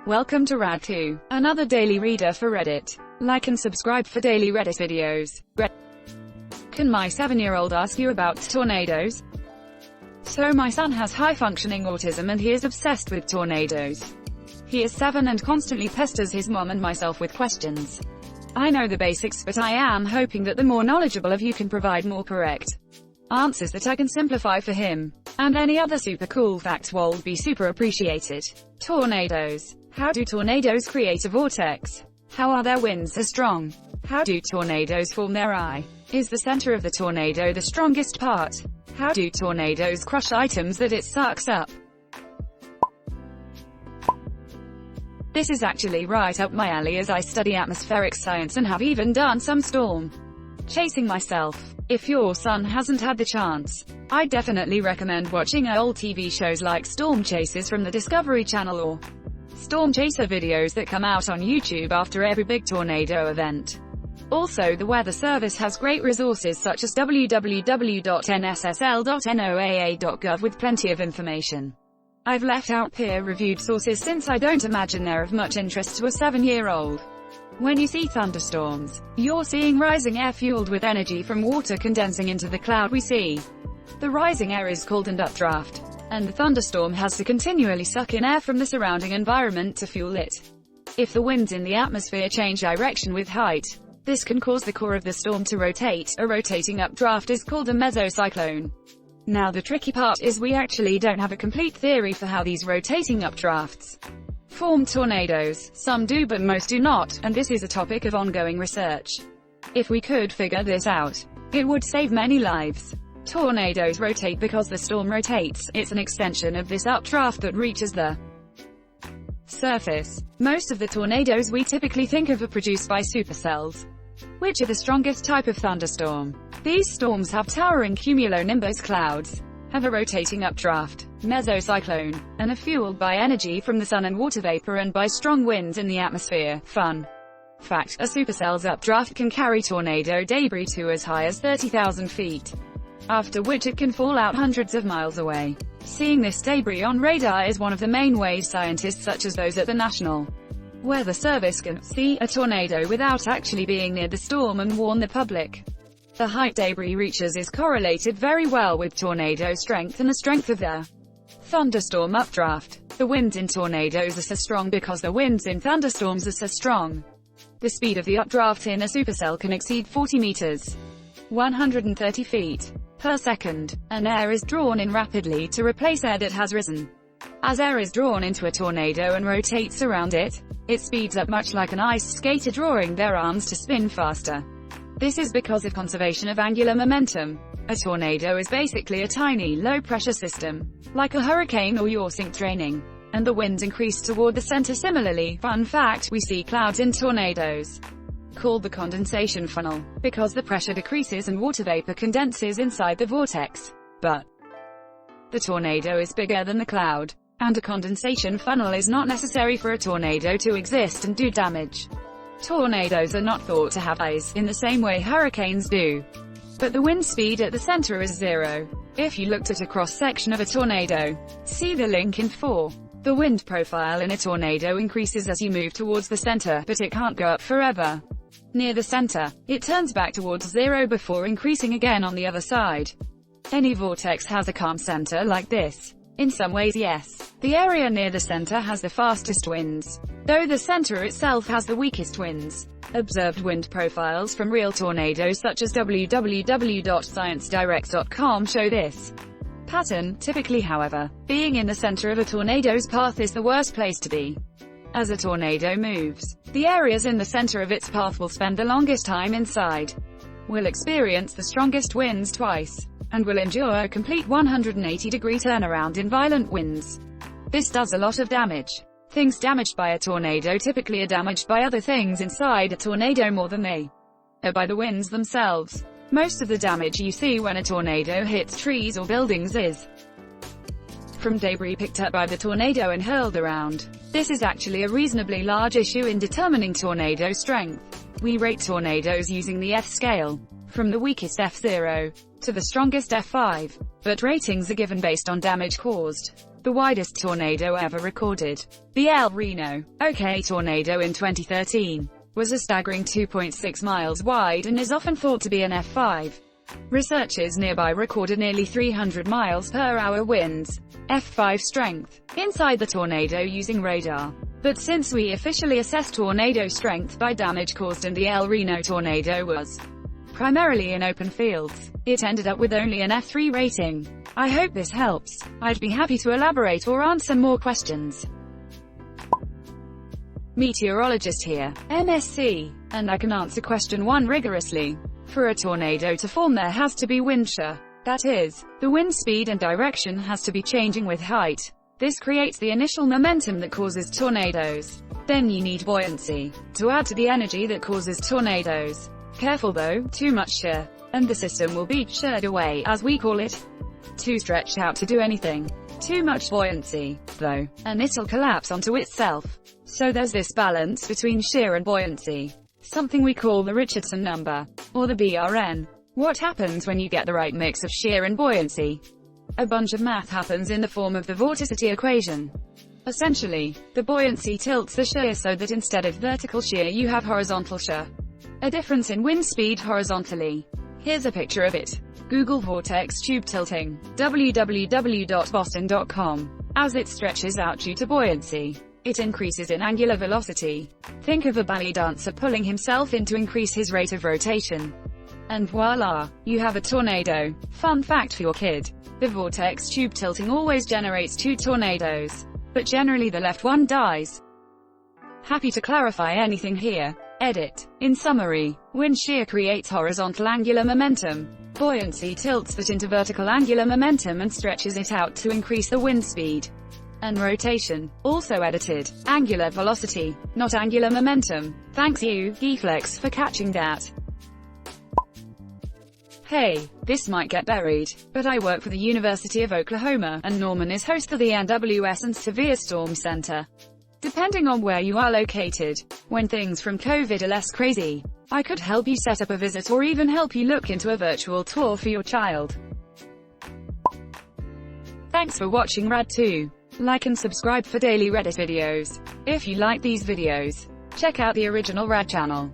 Welcome to Rad2, another daily reader for Reddit. Like and subscribe for daily Reddit videos. Can my 7-year-old ask you about tornadoes? So my son has high-functioning autism and he is obsessed with tornadoes. He is 7 and constantly pesters his mom and myself with questions. I know the basics, but I am hoping that the more knowledgeable of you can provide more correct answers that I can simplify for him. And any other super cool facts will be super appreciated. Tornadoes. How do tornadoes create a vortex? How are their winds so strong? How do tornadoes form their eye? Is the center of the tornado the strongest part? How do tornadoes crush items that it sucks up? This is actually right up my alley as I study atmospheric science and have even done some storm chasing myself. If your son hasn't had the chance, I'd definitely recommend watching old TV shows like Storm Chasers from the Discovery Channel or Storm Chaser videos that come out on YouTube after every big tornado event. Also, the Weather Service has great resources such as www.nssl.noaa.gov with plenty of information. I've left out peer-reviewed sources since I don't imagine they're of much interest to a 7-year-old. When you see thunderstorms, you're seeing rising air fueled with energy from water condensing into the cloud we see. The rising air is called an updraft, and the thunderstorm has to continually suck in air from the surrounding environment to fuel it. If the winds in the atmosphere change direction with height, this can cause the core of the storm to rotate. A rotating updraft is called a mesocyclone. Now the tricky part is we actually don't have a complete theory for how these rotating updrafts form tornadoes. Some do but most do not, and this is a topic of ongoing research. If we could figure this out, it would save many lives. Tornadoes rotate because the storm rotates. It's an extension of this updraft that reaches the surface. Most of the tornadoes we typically think of are produced by supercells, which are the strongest type of thunderstorm. These storms have towering cumulonimbus clouds, have a rotating updraft, mesocyclone, and are fueled by energy from the sun and water vapor and by strong winds in the atmosphere. Fun fact, a supercell's updraft can carry tornado debris to as high as 30,000 feet, after which it can fall out hundreds of miles away. Seeing this debris on radar is one of the main ways scientists such as those at the National Weather Service can see a tornado without actually being near the storm and warn the public. The height debris reaches is correlated very well with tornado strength and the strength of the thunderstorm updraft. The winds in tornadoes are so strong because the winds in thunderstorms are so strong. The speed of the updraft in a supercell can exceed 40 meters, 130 feet, per second, and air is drawn in rapidly to replace air that has risen. As air is drawn into a tornado and rotates around it, it speeds up much like an ice skater drawing their arms to spin faster. This is because of conservation of angular momentum. A tornado is basically a tiny, low-pressure system, like a hurricane or your sink draining, and the winds increase toward the center. Similarly, fun fact, we see clouds in tornadoes, called the condensation funnel, because the pressure decreases and water vapor condenses inside the vortex. But the tornado is bigger than the cloud, and a condensation funnel is not necessary for a tornado to exist and do damage. Tornadoes are not thought to have eyes, in the same way hurricanes do. But the wind speed at the center is 0. If you looked at a cross-section of a tornado, see the link in 4. The wind profile in a tornado increases as you move towards the center, but it can't go up forever. Near the center, it turns back towards 0 before increasing again on the other side. Any vortex has a calm center like this. In some ways, yes. The area near the center has the fastest winds, though the center itself has the weakest winds. Observed wind profiles from real tornadoes such as www.sciencedirect.com show this pattern. Typically, however, being in the center of a tornado's path is the worst place to be. As a tornado moves, the areas in the center of its path will spend the longest time inside, will experience the strongest winds twice, and will endure a complete 180-degree turnaround in violent winds. This does a lot of damage. Things damaged by a tornado typically are damaged by other things inside a tornado more than they are by the winds themselves. Most of the damage you see when a tornado hits trees or buildings is from debris picked up by the tornado and hurled around. This is actually a reasonably large issue in determining tornado strength. We rate tornadoes using the F scale. from the weakest F0 to the strongest F5, but ratings are given based on damage caused. The widest tornado ever recorded, the El Reno OK tornado in 2013, was a staggering 2.6 miles wide and is often thought to be an F5. Researchers nearby recorded nearly 300 miles per hour winds, F5 strength, inside the tornado using radar. But since we officially assessed tornado strength by damage caused and the El Reno tornado was primarily in open fields, it ended up with only an F3 rating. I hope this helps. I'd be happy to elaborate or answer more questions. Meteorologist here, MSc, and I can answer question 1 rigorously. For a tornado to form there has to be wind shear. That is, the wind speed and direction has to be changing with height. This creates the initial momentum that causes tornadoes. Then you need buoyancy to add to the energy that causes tornadoes. Careful though, too much shear, and the system will be sheared away, as we call it. Too stretched out to do anything. Too much buoyancy, though, and it'll collapse onto itself. So there's this balance between shear and buoyancy. Something we call the Richardson number, or the BRN. What happens when you get the right mix of shear and buoyancy? A bunch of math happens in the form of the vorticity equation. Essentially, the buoyancy tilts the shear so that instead of vertical shear you have horizontal shear. A difference in wind speed horizontally. Here's a picture of it. Google vortex tube tilting, www.boston.com. As it stretches out due to buoyancy, it increases in angular velocity. Think of a ballet dancer pulling himself in to increase his rate of rotation. And voila, you have a tornado. Fun fact for your kid. The vortex tube tilting always generates 2 tornadoes, but generally the left one dies. Happy to clarify anything here. Edit. In summary, wind shear creates horizontal angular momentum. Buoyancy tilts that into vertical angular momentum and stretches it out to increase the wind speed. And rotation, also edited, angular velocity, not angular momentum. Thanks you, Geeflex, for catching that. Hey, this might get buried, but I work for the University of Oklahoma, and Norman is host for the NWS and Severe Storm Center. Depending on where you are located, when things from COVID are less crazy, I could help you set up a visit or even help you look into a virtual tour for your child. Thanks for watching Rad2. Like and subscribe for daily Reddit videos. If you like these videos, check out the original Rad channel.